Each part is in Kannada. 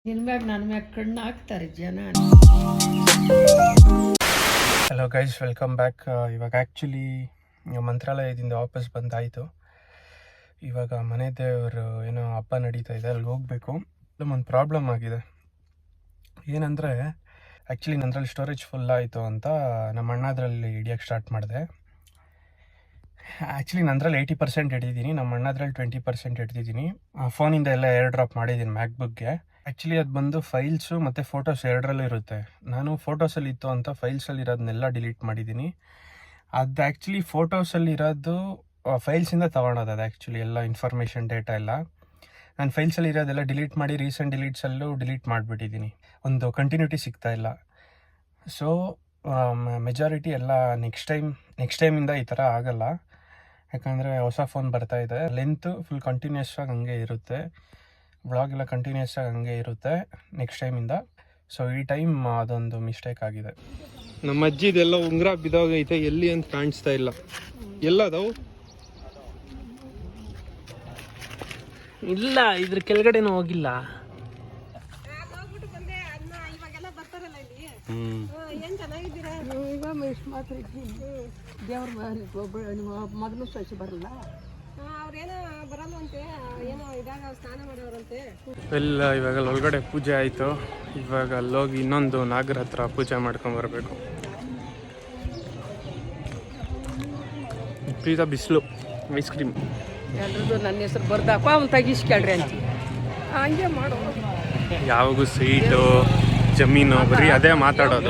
ನಿನ್ಮ್ಯಾಗ ನನ್ನ ಮ್ಯಾಗ ಕಣ್ಣು ಹಾಕ್ತಾರೆ ಜನ. Hello guys, welcome back. ಇವಾಗ ಆ್ಯಕ್ಚುಲಿ ಮಂತ್ರಾಲಯದಿಂದ ವಾಪಸ್ ಬಂದಾಯಿತು. ಇವಾಗ ಮನೆ ದೇವರು ಏನೋ ಹಬ್ಬ ನಡೀತಾ ಇದೆ, ಅಲ್ಲಿ ಹೋಗಬೇಕು. ಒಂದು ಪ್ರಾಬ್ಲಮ್ ಆಗಿದೆ. ಏನಂದರೆ ಆ್ಯಕ್ಚುಲಿ ನಂದ್ರಲ್ಲಿ ಸ್ಟೋರೇಜ್ ಫುಲ್ ಆಯಿತು ಅಂತ ನಮ್ಮ ಅಣ್ಣದ್ರಲ್ಲಿ ಹಿಡಿಯೋಕ್ಕೆ ಸ್ಟಾರ್ಟ್ ಮಾಡಿದೆ. ಆ್ಯಕ್ಚುಲಿ ನಂದ್ರಲ್ಲಿ 80% ಹಿಡಿದಿದ್ದೀನಿ, ನಮ್ಮ ಅಣ್ಣದ್ರಲ್ಲಿ 20% ಹಿಡ್ದಿದ್ದೀನಿ. ಫೋನಿಂದ ಎಲ್ಲ ಏರ್ ಡ್ರಾಪ್ ಮಾಡಿದ್ದೀನಿ ಮ್ಯಾಕ್ಬುಕ್ಗೆ. ಆ್ಯಕ್ಚುಲಿ ಅದು ಬಂದು ಫೈಲ್ಸು ಮತ್ತು ಫೋಟೋಸ್ ಎರಡರಲ್ಲೂ ಇರುತ್ತೆ. ನಾನು ಫೋಟೋಸಲ್ಲಿ ಇತ್ತು ಅಂತ ಫೈಲ್ಸಲ್ಲಿ ಇರೋದನ್ನೆಲ್ಲ ಡಿಲೀಟ್ ಮಾಡಿದ್ದೀನಿ. ಅದು ಆ್ಯಕ್ಚುಲಿ ಫೋಟೋಸಲ್ಲಿ ಇರೋದು ಫೈಲ್ಸಿಂದ ತೊಗೊಳೋದು. ಅದು ಆ್ಯಕ್ಚುಲಿ ಎಲ್ಲ ಇನ್ಫಾರ್ಮೇಷನ್ ಡೇಟಾ ಎಲ್ಲ ನಾನು ಫೈಲ್ಸಲ್ಲಿ ಇರೋದೆಲ್ಲ ಡಿಲೀಟ್ ಮಾಡಿ ರೀಸೆಂಟ್ ಡಿಲೀಟ್ಸಲ್ಲೂ ಡಿಲೀಟ್ ಮಾಡಿಬಿಟ್ಟಿದ್ದೀನಿ. ಒಂದು ಕಂಟಿನ್ಯೂಟಿ ಸಿಗ್ತಾಯಿಲ್ಲ. ಸೊ ಮೆಜಾರಿಟಿ ಎಲ್ಲ ನೆಕ್ಸ್ಟ್ ಟೈಮಿಂದ ಈ ಥರ ಆಗೋಲ್ಲ. ಯಾಕಂದರೆ ಹೊಸ ಫೋನ್ ಬರ್ತಾಯಿದೆ, ಲೆಂತು ಫುಲ್ ಕಂಟಿನ್ಯೂಸ್ ಆಗಿ ಹಂಗೆ ಇರುತ್ತೆ, ವ್ಲಾಗ್ ಎಲ್ಲ ಕಂಟಿನ್ಯೂಸ್ ಆಗಿ ಹಂಗೆ ಇರುತ್ತೆ ನೆಕ್ಸ್ಟ್ ಟೈಮಿಂದ. ಸೊ ಈ ಟೈಮ್ ಅದೊಂದು ಮಿಸ್ಟೇಕ್ ಆಗಿದೆ. ನಮ್ಮ ಅಜ್ಜಿದೆಲ್ಲ ಉಂಗುರ ಬಿದ್ದೋಗೈತೆ, ಎಲ್ಲಿ ಅಂತ ಕಾಣಿಸ್ತಾ ಇಲ್ಲ. ಎಲ್ಲದವು ಇಲ್ಲ, ಇದ್ರ ಕೆಳಗಡೆನೂ ಹೋಗಿಲ್ಲ. ದೇವ್ರ ಮಗನೂ ಸಸಿ ಬರಲ್ಲ, ಅವ್ರೇನೋ ಬರಲ್ವಂತೆ, ಏನೋ ಇದಾಗ ಸ್ನಾನ ಮಾಡೋರಂತೆ. ಎಲ್ಲ ಇವಾಗ ಒಳಗಡೆ ಪೂಜೆ ಆಯಿತು. ಇವಾಗ ಅಲ್ಲೋಗಿ ಇನ್ನೊಂದು ನಾಗರ ಹತ್ರ ಪೂಜೆ ಮಾಡ್ಕೊಂಬರ್ಬೇಕು. ಪ್ರೀತಾ ಬಿಸಿಲು ಐಸ್ ಕ್ರೀಮ್ ಎಲ್ರದ್ದು ನನ್ನ ಹೆಸರು ಬರ್ದಾಕೋ ಅವ್ನು ತೆಗಿಸ್ಕೊಳ್ರಿ ಅಂತ ಹಂಗೆ ಮಾಡೋ. ಯಾವಾಗೂ ಸ್ವೀಟು ಜಮೀನು ಬರೀ ಅದೇ ಮಾತಾಡೋದು.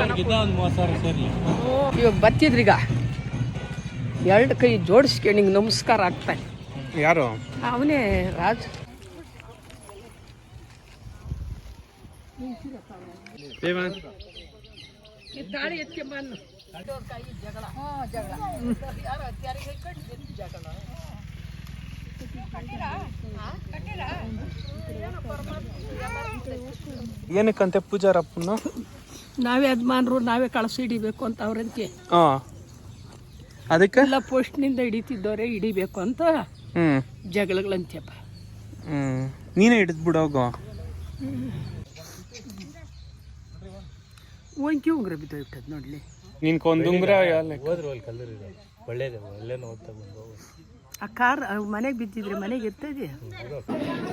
ಇವಾಗ ಬರ್ತಿದ್ರೀಗ ಎರಡು ಕೈ ಜೋಡಿಸ್ಕೊಂಡು ಹಿಂಗೆ ನಮಸ್ಕಾರ ಆಗ್ತಾನೆ. ಯಾರು ಅವನೇ ರಾಜ್. ತಾಳಿ ಎತ್ಕೊಂಬನ್ನು ಏನಕ್ಕಂತೆ ಪೂಜಾರಪ್ಪನ ನಾವೇ ಯಜಮಾನ್ರು ನಾವೇ ಕಳಸ ಹಿಡಿಬೇಕು ಅಂತ ಅವ್ರಂತೆ. ಅದಕ್ಕೆ ಎಲ್ಲ ಪೋಸ್ಟ್ನಿಂದ ಹಿಡಿತಿದ್ದವ್ರೆ ಹಿಡಿಬೇಕು ಅಂತ ಜಗಳಗಳಂತೆಪ್ಪ. ನೀನೇ ಹಿಡಿದ್ ಬಿಡೋಗು. ಒಂಕಿ ಉಂಗ್ರ ಬಿದ್ದೋಗ್ಬಿಟ್ಟದ್ ನೋಡ್ಲಿ. ನಿನ್ಕೊಂದು ಉಂಗ್ರ ಆ ಕಾರ್ ಮನೆಗೆ ಬಿದ್ದಿದ್ರೆ ಮನೆಗೆ ಇರ್ತದೆ.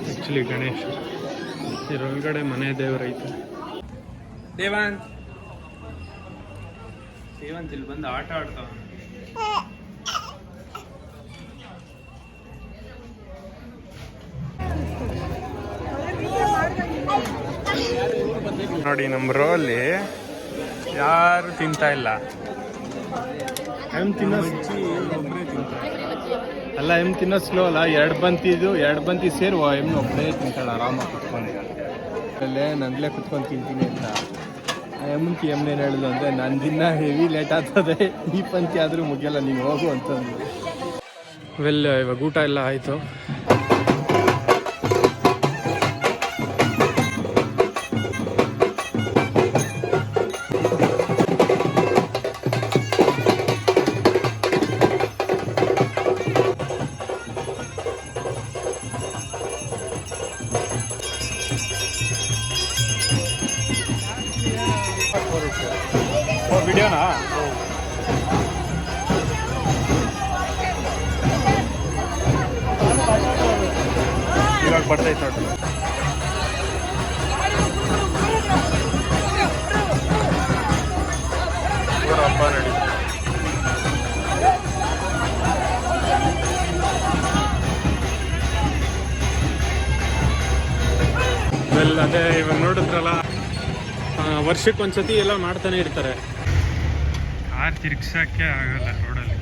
ಆ್ಯಕ್ಚುಲಿ ಗಣೇಶ್ ಇದರೊಳಗಡೆ ಮನೆ ದೇವರೈತೆ. ದೇವಂತ್ ಇಲ್ಲಿ ಬಂದು ಆಟ ಆಡ್ತಾವ. ನೋಡಿ ನಮ್ಮ ರೋಲಿ ಯಾರು ತಿಂತಾ ಇಲ್ಲ. ಅಲ್ಲ ಎಮ್ ತಿನ್ನೋ ಸ್ಲೋ ಅಲ್ಲ, ಎರಡು ಬಂತಿ ಸೇರು ಎಮ್ನ ಒಬ್ಬಳೇ ತಿಂತಾಳ ಆರಾಮಾಗಿ ಕುತ್ಕೊಂಡು. ಅಲ್ಲೇ ನಂದಲೇ ಕುತ್ಕೊಂಡು ತಿಂತೀನಿ ಅಂತ ಎಮ್ಗೆ ಎಮ್ನೇನು ಹೇಳಿದ್ರು ಅಂದರೆ ನನ್ನ ದಿನ ಹೆವಿ ಲೇಟ್ ಆಗ್ತದೆ, ಈ ಪಂತಿ ಆದರೂ ಮುಗಿಯಲ್ಲ, ನೀವು ಹೋಗು ಅಂತಂದು. ಇವಾಗ ಊಟ ಎಲ್ಲ ಆಯಿತು. ವಿಡಿಯೋನಾ ಇವಾಗ ಬರ್ತೈತೆ ನೋಡಿ. ಹಬ್ಬ ನಡೀತು. ಅದೇ ಇವಾಗ ನೋಡಿದ್ರಲ್ಲ, ವರ್ಷಕ್ಕೊಂದ್ಸತಿ ಎಲ್ಲ ಮಾಡ್ತಾನೆ ಇರ್ತಾರೆ. ಕಾರ್ ತಿರ್ಗ್ಸೋಕ್ಕೆ ಆಗಲ್ಲ ರೋಡಲ್ಲಿ.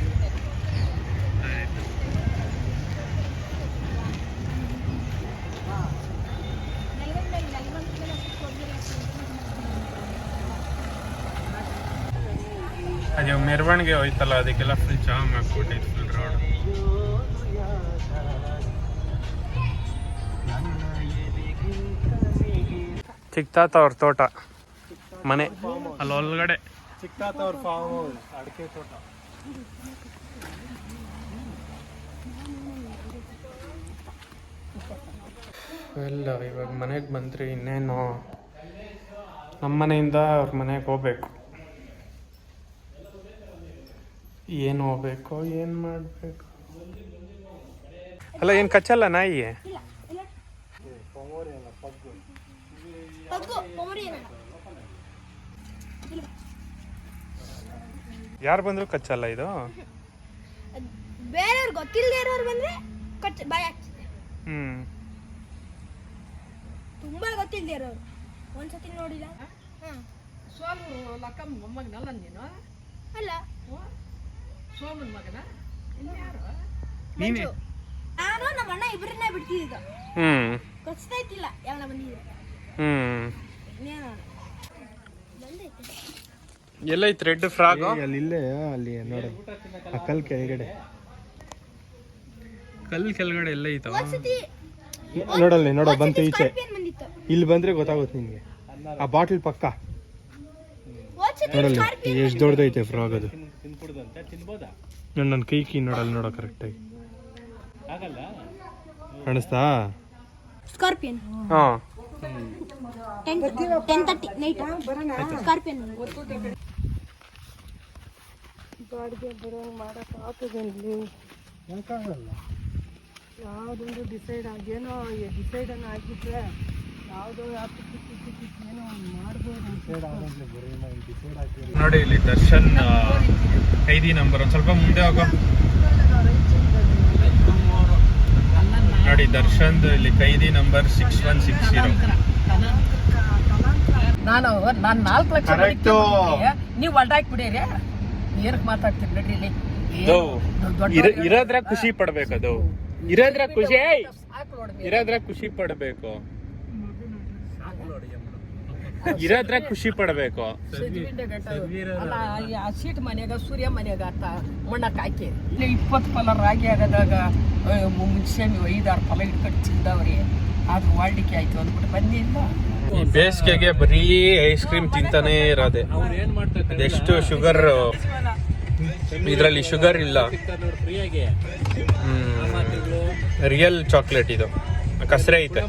ಅದೇ ಮೆರವಣಿಗೆ ಹೋಯ್ತಲ್ಲ, ಅದಕ್ಕೆಲ್ಲ ಫುಲ್ ಜಾಮ್ ಆಗ್ಬಿಟ್ಟೈತೆ ಫುಲ್ ರೋಡ್. ಚಿಕ್ತಾತ ಅವ್ರ ತೋಟ ಮನೆ ಅಲ್ಲಿ ಒಳಗಡೆ. ಚಿಕ್ತಾತ ಅವ್ರ ಫಾರ್ಮ್ ಹೌಸ್ ಅಡಿಕೆ ತೋಟ. ಇಲ್ಲ ಇವಾಗ ಮನೆಗೆ ಬಂದರೆ ಇನ್ನೇನು ನಮ್ಮ ಮನೆಯಿಂದ ಅವ್ರ ಮನೆಗೆ ಹೋಗ್ಬೇಕು. ಏನು ಹೋಗ್ಬೇಕು, ಏನು ಮಾಡಬೇಕು? ಅಲ್ಲ, ಏನು ಕಚ್ಚಲ್ಲ ನಾಯಿ? ಯಾರು ಬಂದ್ರು ಕಚ್ಚಲ್ಲ ಇದು? ಬೇರೆಯವ್ರು ಗೊತ್ತಿಲ್ಲದೆ ಇರೋರು ಬಂದ್ರೆ ಭಯ ಆಗ್ತದೆ. ತುಂಬಾ ಗೊತ್ತಿಲ್ಲದೆ ಇರೋರು ಒಂದ್ಸತಿ ನೋಡಿಲ್ಲ. ಸೋಮು ಲಕ್ಕಮ್ಮ ಮೊಮ್ಮಗನಲ್ಲ ನೀನು? ಅಲ್ಲ, ಸೋಮನ ಮಗನ? ಇನ್ಯಾರು? ಮಂಜು. ನಾನು ನಮ್ಮ ಅಣ್ಣ ಇಬ್ಬರನ್ನೇ ಬಿಡ್ತಿದ್ದ. ಗೊತ್ತಾ ಇತ್ತಿಲ್ಲ ಯಾವನ ಬಂದಿದ್ರು. ಎಲ್ಲೈತ್ ರೆಡ್ ಫ್ರಾಗ್? ಅಲ್ಲಿಲ್ಲೇ ಅಲ್ಲಿ ನೋಡ, ಆ ಕಲ್ ಕೆಳಗಡೆ, ಎಲ್ಲ ಐತವ? ಒಂದ್ಸತಿ ನೋಡಲ್ಲಿ ನೋಡ, ಬಂತು ಈಚೆ. ಸ್ಕಾರ್ಪಿಯನ್ ಬಂದಿತ್ತು. ಇಲ್ಲಿ ಬಂದ್ರೆ ಗೊತ್ತಾಗುತ್ತೆ ನಿನ್ಗೆ. ಆ ಬಾಟಲ್ ಪಕ್ಕ ಒಂದ್ಸತಿ ನೋಡಲ್ಲಿ ಸ್ಕಾರ್ಪಿಯನ್ ಎಷ್ಟು ದೊಡ್ಡದೈತೆ ಫ್ರಾಗ್ ಅದು. ನನ್ನ ಕೈ ನೋಡಲ್ಲಿ ನೋಡ ಕರೆಕ್ಟಾಗಿ ಕಾಣಿಸ್ತಾ? ಸ್ಕಾರ್ಪಿಯನ್ ಹಾ 10:30 ನೈಟ್ ಸ್ಕಾರ್ಪಿಯನ್ ಬಾಡಿಗೆ ಬರೋ ಮಾಡಕ್ಕೆ ಆಗ್ತದೆ ಇಲ್ಲಿ. ಯಾವುದೊಂದು ಡಿಸೈಡ್ ಆಗೇನೋ ಡಿಸೈಡನ್ನು ಆಗಿದ್ರೆ ಯಾವುದೋ ಏನೋ ಮಾಡ್ಬೋದು. ನೋಡಿ ಇಲ್ಲಿ ದರ್ಶನ್ ಖೈದಿ ನಂಬರ್. ಒಂದು ಸ್ವಲ್ಪ ಮುಂದೆ ಹೋಗೋ. ನೋಡಿ ದರ್ಶನ್ದು ಇಲ್ಲಿ ಖೈದಿ ನಂಬರ್ 6160. ನಾನು 4 ಲಕ್ಷ ನೀವು ಹೊಲ್ದಾಕ್ಬಿಡಿರಿ. ಏನಕ್ಕೆ ಮಾತಾಡ್ತೀರಿ ನಡ್ರಿ ಇಲ್ಲಿ. ಇರೋದ್ರ ಖುಷಿ ಪಡ್ಬೇಕು. ಅದು ಇರೋದ್ರ ಖುಷಿ ಪಡ್ಬೇಕು. ಇರೋದ್ರ ಖುಷಿ ಪಡ್ಬೇಕು. ಅಲ್ಲ, ಆ ಸೀಟ್ ಮನೆಯಾಗ ಸೂರ್ಯ ಮನೆಯಾಗ ಮಣ್ಣಕ್ಕೆ ಹಾಕಿ 20 ಫಲ ರಾಗಿ ಆಗದಾಗ ಮುಂಚೆ 5-6 ಫಲ ಇಟ್ಕೊಂಡು ಚಿಕ್ಕದವ್ರಿ. ಆದ್ರೂ ವಾಳ್ಡಿಕೆ ಆಯ್ತು ಅಂದ್ಬಿಟ್ಟು ಬಂದಿಲ್ಲ. ಈ ಬೇಸಿಗೆಗೆ ಬರೀ ಐಸ್ ಕ್ರೀಮ್ ತಿಂತಾನೆ ಇರೋದೆ. ಅದೆಷ್ಟು ಶುಗರ್ ಇದರಲ್ಲಿ, ಶುಗರ್ ಇಲ್ಲ. ರಿಯಲ್ ಚಾಕ್ಲೇಟ್ ಇದು. ಕಸರೆ ಐತೆ.